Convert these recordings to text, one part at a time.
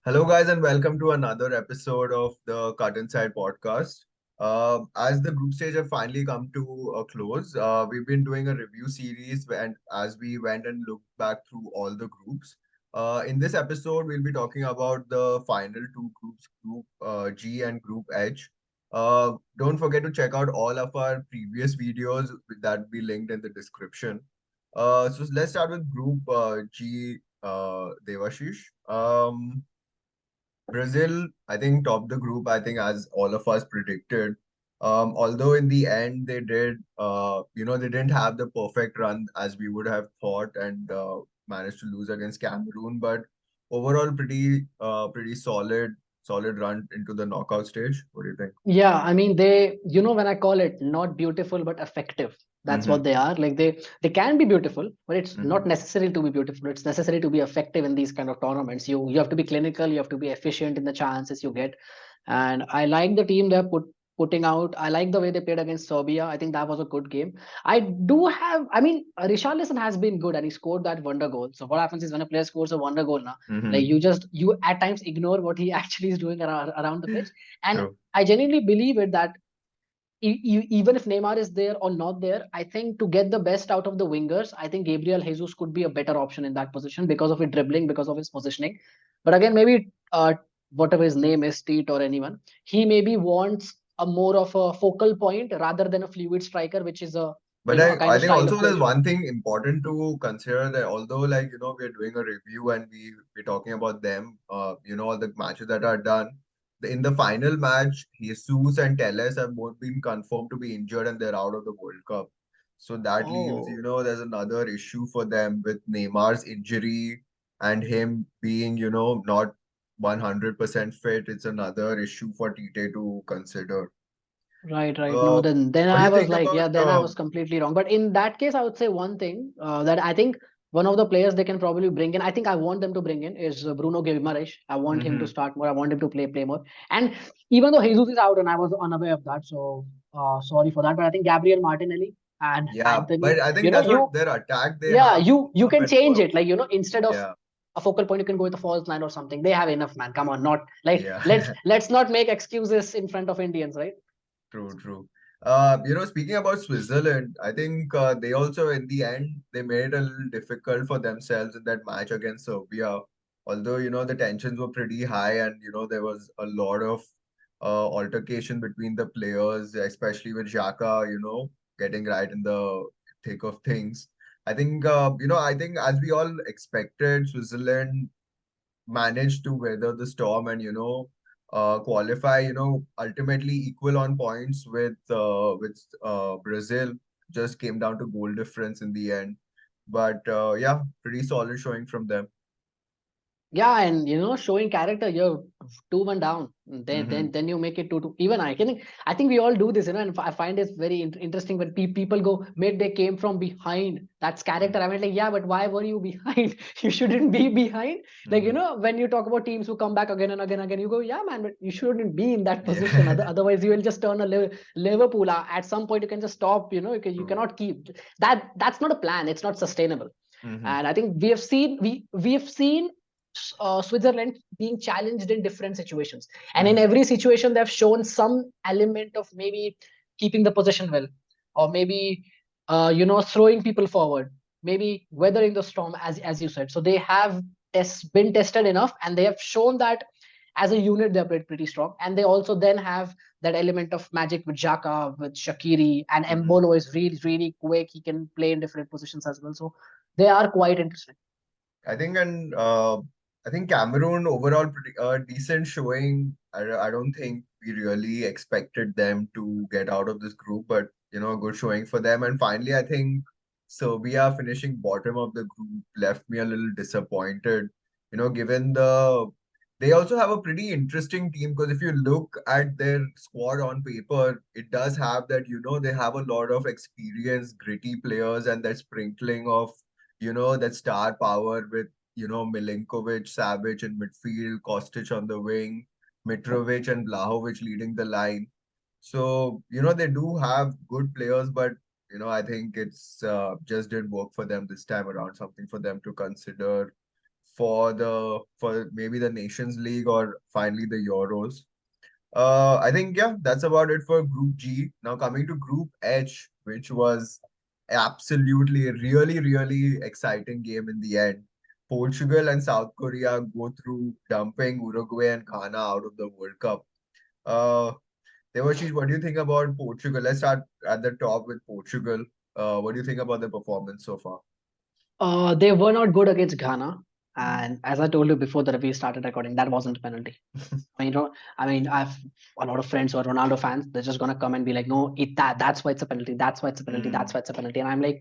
Hello, guys, and welcome to another episode of the Cut Inside podcast. As the group stage have finally come to a close, we've been doing a review series, and as we went and looked back through all the groups. In this episode, we'll be talking about the final two groups, Group G and Group H. Don't forget to check out all of our previous videos that will be linked in the description. So let's start with Group G, Devashish. Brazil, I think, topped the group, I think, as all of us predicted. Although in the end they didn't have the perfect run as we would have thought and managed to lose against Cameroon, but overall pretty solid run into the knockout stage. What do you think? Yeah, I mean when I call it not beautiful but effective, that's Mm-hmm. what they are. Like they can be beautiful, but it's Mm-hmm. not necessary to be beautiful. It's necessary to be effective in these kind of tournaments. You have to be clinical, you have to be efficient in the chances you get. And I like the team they're putting out. I like the way they played against Serbia. I think that was a good game. I mean, Richarlison has been good and he scored that wonder goal. So what happens is when a player scores a wonder goal now, like Mm-hmm. you at times ignore what he actually is doing around the pitch. And True. I genuinely believe it that even if Neymar is there or not there, I think to get the best out of the wingers, I think Gabriel Jesus could be a better option in that position because of his dribbling, because of his positioning. But again, maybe whatever his name is, Teat or anyone, he maybe wants a more of a focal point rather than a fluid striker, which is a But a kind I of think style also of play. there's one thing important to consider that although we're doing a review and we're talking about them, all the matches that are done. In the final match, Jesus and Telles have both been confirmed to be injured and they're out of the World Cup. So that leaves, Oh, there's another issue for them with Neymar's injury and him being, not 100% fit. It's another issue for Tite to consider. right. No, Uh, then what do I you was think like, about yeah, then I was completely wrong. But in that case, I would say one thing that I think one of the players they can probably bring in. I think I want them to bring in is Bruno Guimaraes. I want him to Mhm. start more. I want him to play more. And even though Jesus is out, and I was unaware of that, so sorry for that. But I think Gabriel Martinelli and Yeah, Anthony, but I think that's what their attack they yeah, have you enough can and change work. it. Like instead of Yeah, a focal point, you can go with a false line or something. They have enough, man. Come on, not like yeah, let's not make excuses in front of Indians, right? true. Speaking about Switzerland, I think they also in the end they made it a little difficult for themselves in that match against Serbia. Although the tensions were pretty high and there was a lot of altercation between the players, especially with Xhaka, getting right in the thick of things. I think as we all expected, Switzerland managed to weather the storm and qualify, ultimately equal on points with Brazil. Just came down to goal difference in the end, but yeah, pretty solid showing from them. Yeah, and showing character, you're 2-1 down. Then Mm-hmm. then then you make it 2-2. Even I think we all do this, and I find it very interesting when people go, mate, they came from behind. That's character. I mean, like, yeah, but why were you behind? You shouldn't be behind. Like, Mm-hmm. when you talk about teams who come back again and again, you go, yeah, man, but you shouldn't be in that position. Yeah. Otherwise, you will just turn a Liverpool. At some point, you can just stop. You True. cannot keep that. That's not a plan. It's not sustainable. Mm-hmm. And I think we have seen Switzerland being challenged in different situations, and in Mm-hmm. every situation they've shown some element of maybe keeping the possession well, or maybe throwing people forward, maybe weathering the storm, as you said. So they have been tested enough, and they have shown that as a unit they're pretty strong, and they also then have that element of magic with Xhaka, with Shaqiri, and Mm-hmm. Embolo is really quick. He can play in different positions as well. So they are quite interesting. I think and I think Cameroon overall pretty decent showing. I don't think we really expected them to get out of this group, but a good showing for them. And finally, I think Serbia finishing bottom of the group left me a little disappointed. Given they also have a pretty interesting team because if you look at their squad on paper, it does have that, they have a lot of experienced, gritty players and that sprinkling of that star power with, Milinkovic, Savic in midfield, Kostic on the wing, Mitrovic and Vlahovic leading the line. So, they do have good players, but, I think it's just didn't work for them this time around, something for them to consider for maybe the Nations League or finally the Euros. I think yeah, that's about it for Group G. Now coming to Group H, which was absolutely a really exciting game in the end. Portugal and South Korea go through dumping Uruguay and Ghana out of the World Cup. Uh, Devashish, what do you think about Portugal? Let's start at the top with Portugal. What do you think about the performance so far? They were not good against Ghana. And as I told you before the review started recording, that wasn't a penalty. I mean, I have a lot of friends who are Ronaldo fans. They're just gonna come and be like, no, that's why it's a penalty. That's why it's a penalty. That's Mm, why it's a penalty. And I'm like,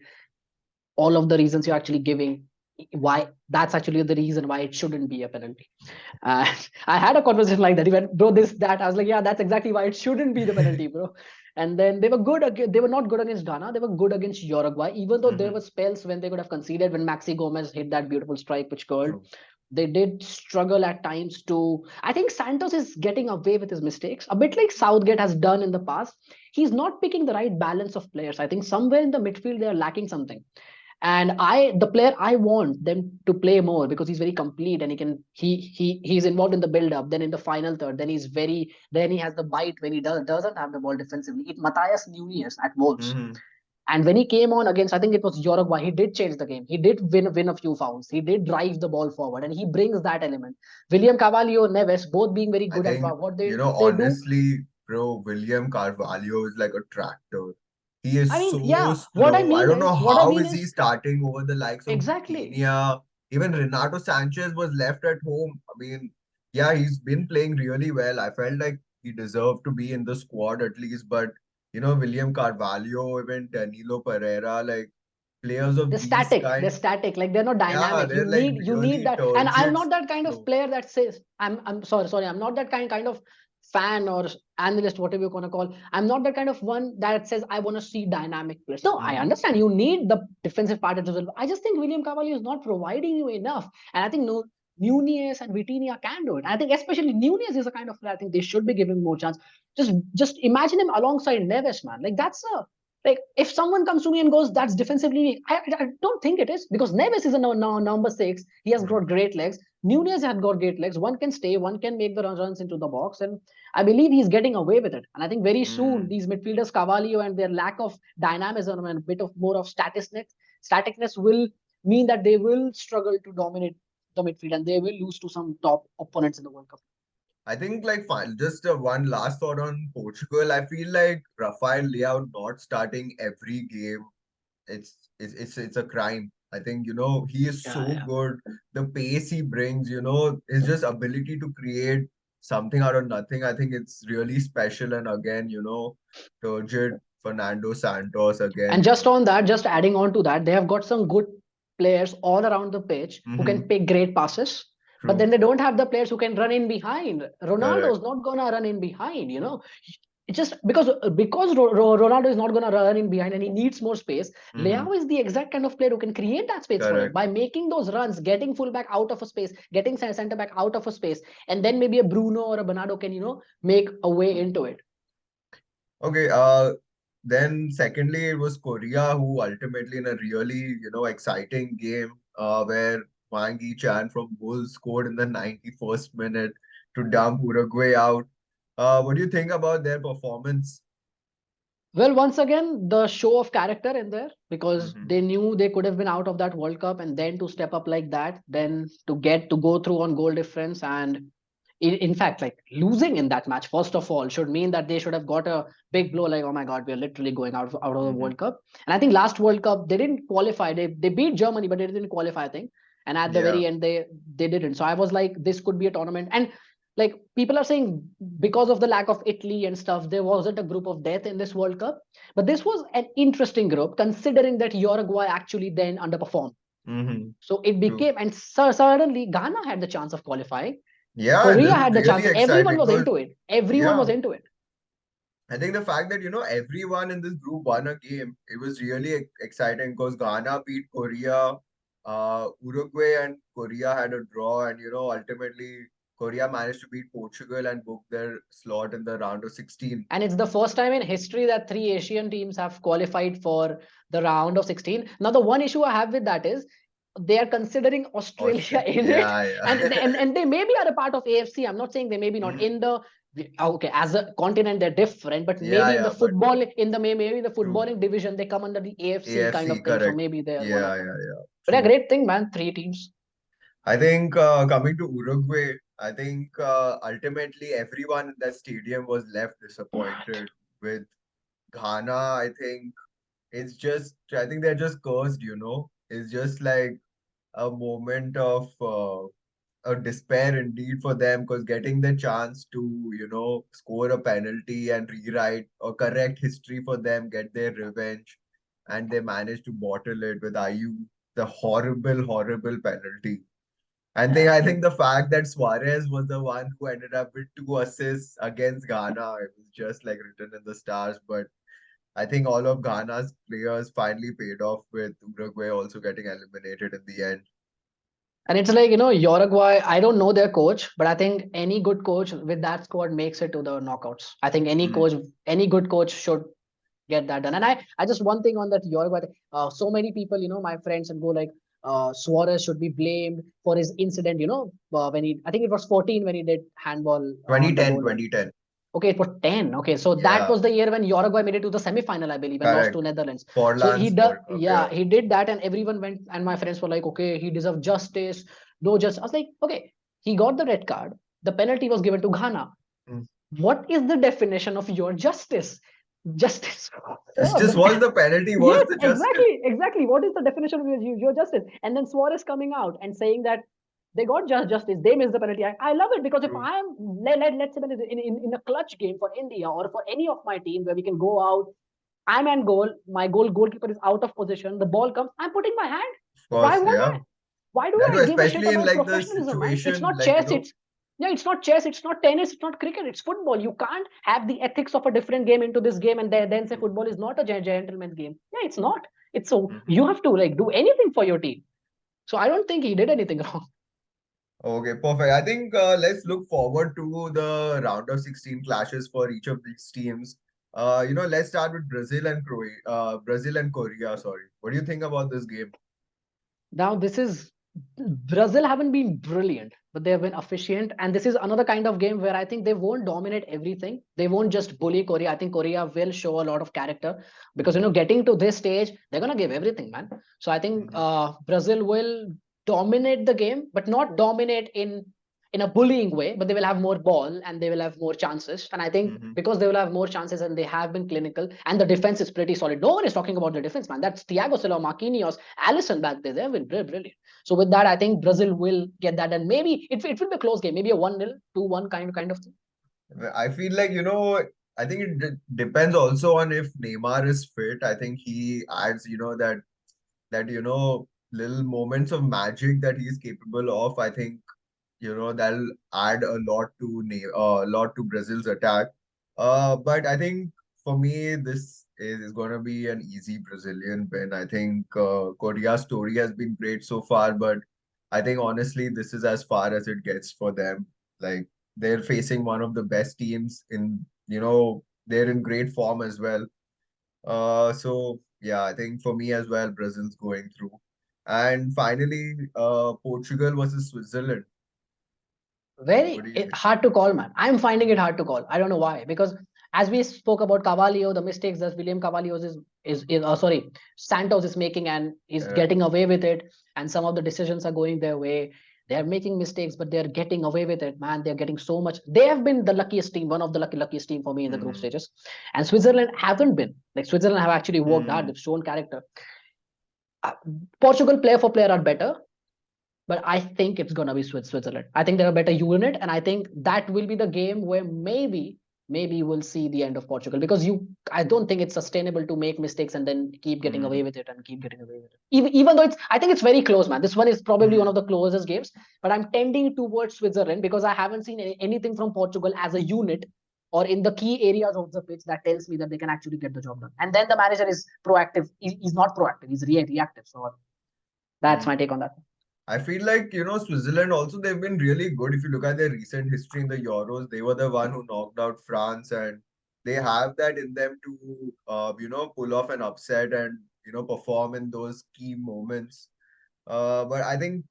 all of the reasons you're actually giving, why that's actually the reason why it shouldn't be a penalty. I had a conversation like that. He went, bro, this, that. I was like, yeah, that's exactly why it shouldn't be the penalty, bro. And then they were good. They were not good against Ghana. They were good against Uruguay, even though there mhm. were spells when they could have conceded when Maxi Gomez hit that beautiful strike which curled. True. They did struggle at times to. I think Santos is getting away with his mistakes, a bit like Southgate has done in the past. He's not picking the right balance of players. I think somewhere in the midfield they are lacking something, and the player I want them to play more because he's very complete and he's involved in the build up, then in the final third, then he has the bite when he doesn't have the ball defensively. It Matthias Nunez at Wolves. Mhm. And when he came on against, I think it was Uruguay, he did change the game. He did win a few fouls. He did drive the ball forward, and he brings that element. William Carvalho, Neves, both being very I good at think, what they do. honestly, bro, William Carvalho is like a tractor. He I is mean, so yeah. What I slow. I mean don't know is, what I how mean is he is starting over the likes of exactly. Vitinha. Even Renato Sanchez was left at home. I mean, yeah, he's been playing really well. I felt like he deserved to be in the squad at least. But, William Carvalho, even Danilo Pereira, like players of these They're kind, static, like they're not yeah, dynamic. they're like You need really that. And I'm turgid, not that kind of slow. player that says, I'm sorry, I'm not that kind of fan or analyst, whatever you want to call. I'm not that kind of one that says I want to see dynamic players. No, I Mhm. understand you need the defensive part as well. I just think William Carvalho is not providing you enough. And I think no, Nunez and Vitinha can do it. I think especially Nunez is a kind of player I think they should be giving more chance. Just imagine him alongside Neves, man. Like that's a, like if someone comes to me and goes, "That's defensively weak," I don't think it is, because Neves is a number six. He has got Mhm. great legs. Nunez had got great legs. One can stay, one can make the runs into the box, and I believe he's getting away with it. And I think very soon Mhm. these midfielders, Carvalho and their lack of dynamism and a bit of more of staticness will mean that they will struggle to dominate the midfield and they will lose to some top opponents in the World Cup. I think like just one last thought on Portugal. I feel like Rafael Leao not starting every game. It's a crime. I think he is Yeah, so yeah. good. The pace he brings, his just ability to create something out of nothing. I think it's really special. And again, turgid Fernando Santos And again. just on that, just adding on to that, they have got some good players all around the pitch who can Hmm. pick great passes. But True. then they don't have the players who can run in behind. Correct. Ronaldo's not gonna run in behind, you know. It's just because Ronaldo is not gonna run in behind and he needs more space. Hmm. Leao is the exact kind of player who can create that space for him Correct. by making those runs, getting fullback out of a space, getting center back out of a space, and then maybe a Bruno or a Bernardo can make a way into it. Okay, then secondly, it was Korea who ultimately in a really, exciting game, where Wang Yi-chan from Bulls scored in the 91st minute to dump Uruguay out. What do you think about their performance? Well, once again, the show of character in there, because Hmm. they knew they could have been out of that World Cup, and then to step up like that, then to go through on goal difference, and in fact, like losing in that match, first of all, should mean that they should have got a big blow. Like, oh my God, we are literally going out of the Hmm. World Cup. And I think last World Cup they didn't qualify. They beat Germany, but they didn't qualify. I think, and at the Yeah. very end they didn't. So I was like, this could be a tournament, and like people are saying because of the lack of Italy and stuff, there wasn't a group of death in this World Cup. But this was an interesting group considering that Uruguay actually then underperformed. Hmm. So it True. became, and suddenly Ghana had the chance of qualifying. Yeah, Korea this is had the chance. really Everyone exciting was because, into it. Everyone yeah, was into it. I think the fact that everyone in this group won a game, it was really exciting because Ghana beat Korea, Uruguay and Korea had a draw, and ultimately Korea managed to beat Portugal and book their slot in the round of 16. And it's the first time in history that three Asian teams have qualified for the round of 16. Now, the one issue I have with that is they are considering Australia Australia. in it, Yeah, and yeah. they maybe are a part of AFC. I'm not saying they maybe not in the okay as a continent they're different, but Yeah, maybe in the yeah, but football in the maybe the true. footballing division they come under the AFC kind AFC, of thing. So correct. maybe they are one Yeah, of them. yeah, yeah. But a True. great thing, man. Three teams. I think coming to Uruguay, I think ultimately everyone in that stadium was left disappointed with Ghana. I think it's just, I think they're just cursed, you know. It's just like a moment of a despair indeed for them because getting the chance to, you know, score a penalty and rewrite or correct history for them, get their revenge, and they managed to bottle it with IU, the horrible, horrible penalty. And I think the fact that Suarez was the one who ended up with 2 assists against Ghana, it was just like written in the stars. But I think all of Ghana's players finally paid off with Uruguay also getting eliminated in the end. And it's like, Uruguay, I don't know their coach, but I think any good coach with that squad makes it to the knockouts. I think Mm. any good coach should get that done. And I just one thing on that Uruguay, so many people, my friends and go like, Suarez should be blamed for his incident, when I think it was 14 when he did handball on the 2010, goal line. 2010. Okay, it was 10. Okay, so that Yeah, was the year when Uruguay made it to the semi-final, I believe, and lost to correct. Netherlands. So Forlan's World Cup, yeah, yeah. he did that, and everyone went, and my friends were like, okay, he deserved justice. No justice. I was like, okay, he got the red card. The penalty was given to Ghana. Mm. What is the definition of your justice? Justice. It's just was the penalty, was Yes, the justice. exactly. What is the definition of your justice? And then Suarez coming out and saying that they got justice, they missed the penalty. I love it because if True. I am let's say in a clutch game for India or for any of my team where we can go out, I'm in goal, my goalkeeper is out of position, the ball comes, I'm putting my hand. Of Why course, won't yeah. I? Why do That I was give a shit especially in about like the professionalism, man? It's situation, not like, you chess. know, It's not chess. It's not tennis. It's not cricket. It's football. You can't have the ethics of a different game into this game and then say true. football is not a gentleman's game. Yeah, it's not. It's so Mhm. you have to like do anything for your team. So I don't think he did anything wrong. Okay, perfect. I think let's look forward to the round of 16 clashes for each of these teams. Let's start with Brazil and Korea, sorry. What do you think about this game? Now this is Brazil haven't been brilliant, but they have been efficient. And this is another kind of game where I think they won't dominate everything. They won't just bully Korea. I think Korea will show a lot of character because getting to this stage, they're gonna give everything, man. So I think Mhm. Brazil will dominate the game, but not dominate in a bullying way, but they will have more ball and they will have more chances. And I think Mhm. because they will have more chances and they have been clinical and the defense is pretty solid. No one is talking about the defense, man. That's Thiago Silva, Marquinhos, Allison back there. They've been brilliant. So with that, I think Brazil will get that, and maybe it will be a close game, maybe a 1-0, 2-1 kind of thing. I feel like, I think it depends also on if Neymar is fit. I think he adds, that little moments of magic that he's capable of. I think that'll add a lot to Brazil's attack. But I think for me, this is going to be an easy Brazilian win. I think Korea's story has been great so far, but I think honestly, this is as far as it gets for them. Like they're facing one of the best teams they're in great form as well. So yeah, I think for me as well, Brazil's going through. And finally, Portugal versus Switzerland. What Very do you think? hard to call, man. I'm finding it hard to call. I don't know why. Because as we spoke about Cavallo, the mistakes that William Cavallo sorry, Santos is making and he's Correct. getting away with it. And some of the decisions are going their way. They're making mistakes, but they're getting away with it, man. They're getting so much. They have been the luckiest team, one of the luckiest team for me in the group Hmm. stages. And Switzerland haven't been. Like Switzerland have actually worked hard. Hmm. They've shown character. Uh, Portugal player for player are better, but I think it's gonna be Switzerland. I think they're a better unit, and I think that will be the game where maybe we'll see the end of Portugal because I don't think it's sustainable to make mistakes and then keep getting away Hmm. with it and keep getting away with it. Even though I think it's very close, man. This one is probably one Hmm. of the closest games, but I'm tending towards Switzerland because I haven't seen anything from Portugal as a unit or in the key areas of the pitch that tells me that they can actually get the job done. And then the manager is proactive. He's not proactive. He's reactive. So that's Hmm. my take on that. I feel like, Switzerland also, they've been really good. If you look at their recent history in the Euros, they were the one who knocked out France, and they have that in them to, pull off an upset and, perform in those key moments. But I think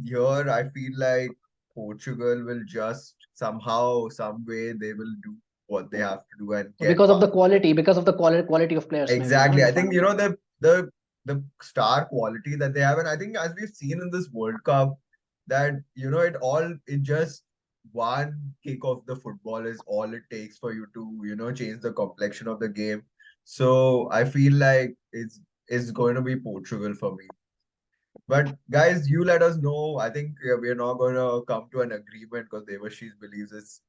here I feel like Portugal will just somehow, some way they will do what they have to do and get Because of past. the quality, because of the quality of players, maybe, Exactly. in I front think of them. the star quality that they have, and I think as we've seen in this World Cup, that it just one kick of the football is all it takes for you to change the complexion of the game. So I feel like it's going to be Portugal for me. But guys, you let us know. I think we're not going to come to an agreement because Devashish believes it's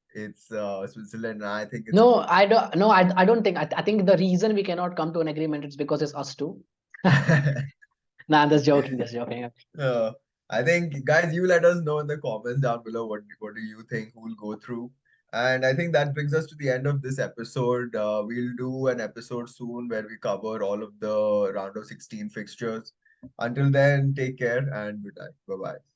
Switzerland, and I think it's. No, I don't. No, I don't think. I think the reason we cannot come to an agreement is because it's us two. Nah, I'm just joking. Just joking. Uh, I think, guys, you let us know in the comments down below what do you think who will go through. And I think that brings us to the end of this episode. We'll do an episode soon where we cover all of the round of 16 fixtures. Until then, take care and good night. Bye bye.